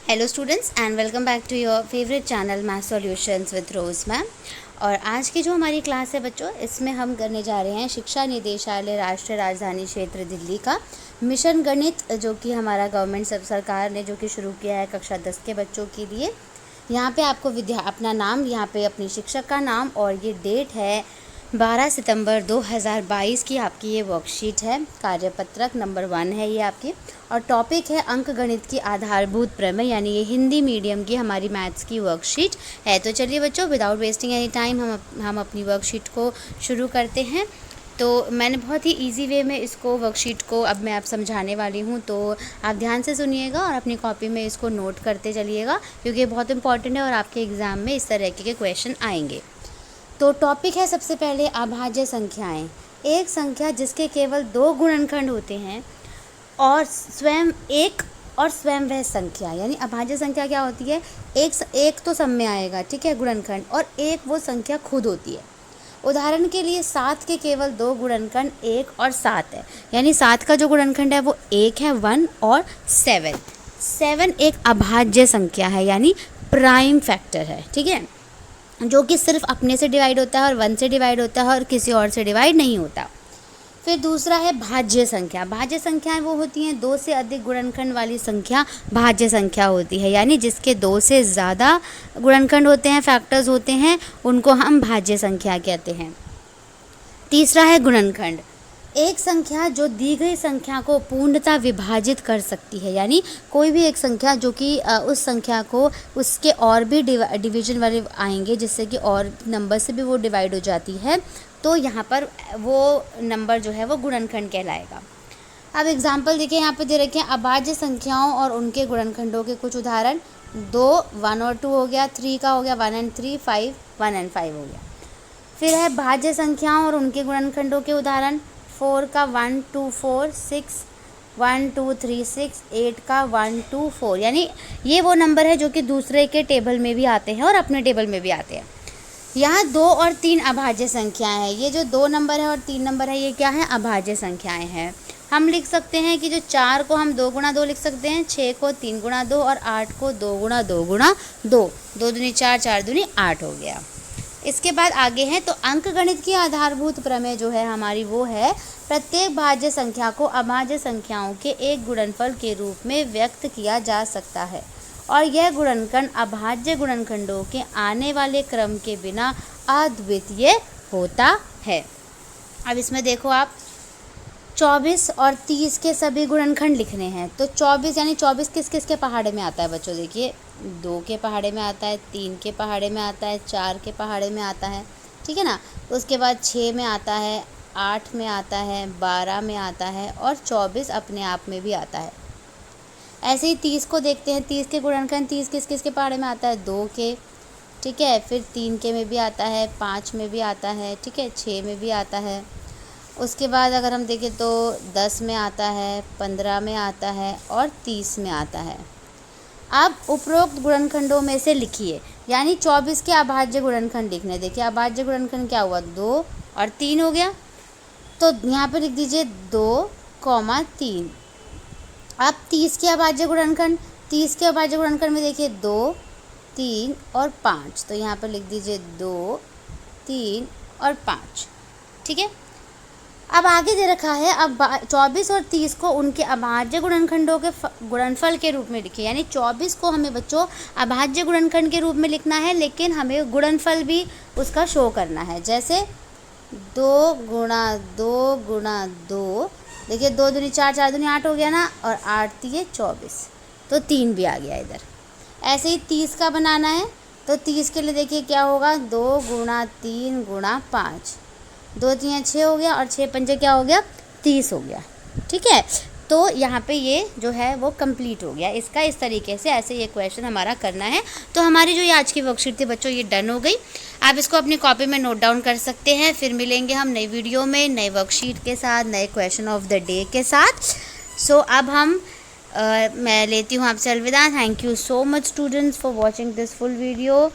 Hello students and welcome back to your favourite channel math solutions with Rose ma'am. और आज की जो हमारी क्लास है बच्चों, इसमें हम करने जा रहे हैं शिक्षा निदेशालय राष्ट्रीय राजधानी क्षेत्र दिल्ली का मिशन गणित, जो कि हमारा गवर्नमेंट सरकार ने जो कि शुरू किया है कक्षा 10 के बच्चों के लिए। यहाँ पे आपको अपना नाम, यहाँ पे अपनी शिक्षक का नाम, और ये डेट है 12 सितंबर 2022 की आपकी ये वर्कशीट है। कार्यपत्रक नंबर 1 है ये आपकी, और टॉपिक है अंक गणित की आधारभूत प्रमेय, यानी ये हिंदी मीडियम की हमारी मैथ्स की वर्कशीट है। तो चलिए बच्चों, विदाउट वेस्टिंग एनी टाइम हम अपनी वर्कशीट को शुरू करते हैं। तो मैंने बहुत ही इजी वे में इसको वर्कशीट को अब मैं आप समझाने वाली हूँ, तो आप ध्यान से सुनिएगा और अपनी कॉपी में इसको नोट करते चलिएगा, क्योंकि ये बहुत इंपॉर्टेंट है और आपके एग्ज़ाम में इस तरह के क्वेश्चन आएंगे। तो टॉपिक है सबसे पहले अभाज्य संख्याएं। एक संख्या जिसके केवल 2 गुणनखंड होते हैं और स्वयं वह संख्या, यानी अभाज्य संख्या क्या होती है, एक तो सब में आएगा, ठीक है, गुणनखंड, और एक वो संख्या खुद होती है। उदाहरण के लिए 7 के केवल 2 गुणनखंड 1 और 7 है, यानी 7 का जो गुणनखंड है वो 1 है, 1 और 7 एक अभाज्य संख्या है, यानी प्राइम फैक्टर है, ठीक है, जो कि सिर्फ अपने से डिवाइड होता है और 1 से डिवाइड होता है और किसी और से डिवाइड नहीं होता। फिर दूसरा है भाज्य संख्या। भाज्य संख्याएं वो होती हैं 2 से अधिक गुणनखंड वाली संख्या भाज्य संख्या होती है, यानी जिसके 2 से ज़्यादा गुणनखंड होते हैं, फैक्टर्स होते हैं, उनको हम भाज्य संख्या कहते हैं। तीसरा है गुणनखंड। एक संख्या जो दी गई संख्या को पूर्णतः विभाजित कर सकती है, यानी कोई भी एक संख्या जो कि उस संख्या को उसके और भी डिवीजन वाले आएंगे, जिससे कि और नंबर से भी वो डिवाइड हो जाती है, तो यहाँ पर वो नंबर जो है वो गुणनखंड कहलाएगा। अब एग्जाम्पल देखिए, यहाँ पे दे रखे हैं अभाज्य संख्याओं और उनके गुणनखंडों के कुछ उदाहरण। 2 1 और 2 हो गया, 3 का हो गया 1 and 3, 5 1 and 5 हो गया। फिर है भाज्य संख्याओं और उनके गुणनखंडों के उदाहरण। 4 का 1 2 4, 6 1 2 3 6, 8 का 1 2 4, यानी ये वो नंबर है जो कि दूसरे के टेबल में भी आते हैं और अपने टेबल में भी आते हैं। यहाँ 2 और 3 अभाज्य संख्याएं हैं। ये जो 2 नंबर है और 3 नंबर है, ये क्या है, अभाज्य संख्याएं हैं। हम लिख सकते हैं कि जो 4 को हम 2 गुणा 2 लिख सकते हैं, 6 को 3 गुणा 2 और 8 को 2 गुणा 2 गुणा 2, 2 दूनी 4, 4 दूनी 8 हो गया। इसके बाद आगे है, तो अंक गणित की आधारभूत प्रमेय जो है हमारी, वो है प्रत्येक भाज्य संख्या को अभाज्य संख्याओं के एक गुणनफल के रूप में व्यक्त किया जा सकता है, और यह गुणनखंड अभाज्य गुणनखंडों के आने वाले क्रम के बिना अद्वितीय होता है। अब इसमें देखो आप, 24 और 30 के सभी गुणनखंड लिखने हैं। तो 24 यानी 24 किस किस के पहाड़े में आता है बच्चों, देखिए 2 के पहाड़े में आता है, 3 के पहाड़े में आता है, 4 के पहाड़े में आता है, ठीक है ना। उसके बाद 6 में आता है, 8 में आता है, 12 में आता है, और 24 अपने आप में भी आता है। ऐसे ही 30 को देखते हैं। 30 के गुणनखंड 30 किस किस के पहाड़े में आता है, 2 के, ठीक है, फिर 3 के में भी आता है, 5 में भी आता है, ठीक है, 6 में भी आता है। उसके बाद अगर हम देखें तो 10 में आता है, 15 में आता है और 30 में आता है। अब उपरोक्त गुणनखंडों में से लिखिए, यानी 24 के अभाज्य गुणनखंड लिखने। देखिए अभाज्य गुणनखंड क्या हुआ, 2 और 3 हो गया, तो यहाँ पर लिख दीजिए 2, 3। अब 30 के अभाज्य गुणनखंड, 30 के अभाज्य गुणनखंड में देखिए 2, 3 और 5, तो यहाँ पर लिख दीजिए 2, 3 और 5, ठीक है। अब आगे दे रखा है, अब 24 और 30 को उनके अभाज्य गुणनखंडों के गुणनफल के रूप में लिखिए, यानी 24 को हमें बच्चों अभाज्य गुणनखंड के रूप में लिखना है, लेकिन हमें गुणनफल भी उसका शो करना है। जैसे 2 गुणा 2 गुणा 2, देखिए 2 दूनी 4, 4 दूनी 8 हो गया ना, और 8 3 24, तो 3 भी आ गया इधर। ऐसे ही 30 का बनाना है, तो 30 के लिए देखिए क्या होगा, 2 गुणा 3 गुणा 5, 2 3 6 हो गया, और 6 पंजे क्या हो गया, 30 हो गया, ठीक है। तो यहाँ पे ये जो है वो कंप्लीट हो गया इसका। इस तरीके से ऐसे ये क्वेश्चन हमारा करना है। तो हमारी जो ये आज की वर्कशीट थी बच्चों, ये डन हो गई। आप इसको अपनी कॉपी में नोट डाउन कर सकते हैं। फिर मिलेंगे हम नई वीडियो में नई वर्कशीट के साथ, नए क्वेश्चन ऑफ द डे के साथ। सो अब मैं लेती हूँ आपसे अलविदा। Thank you so much students for watching this full video.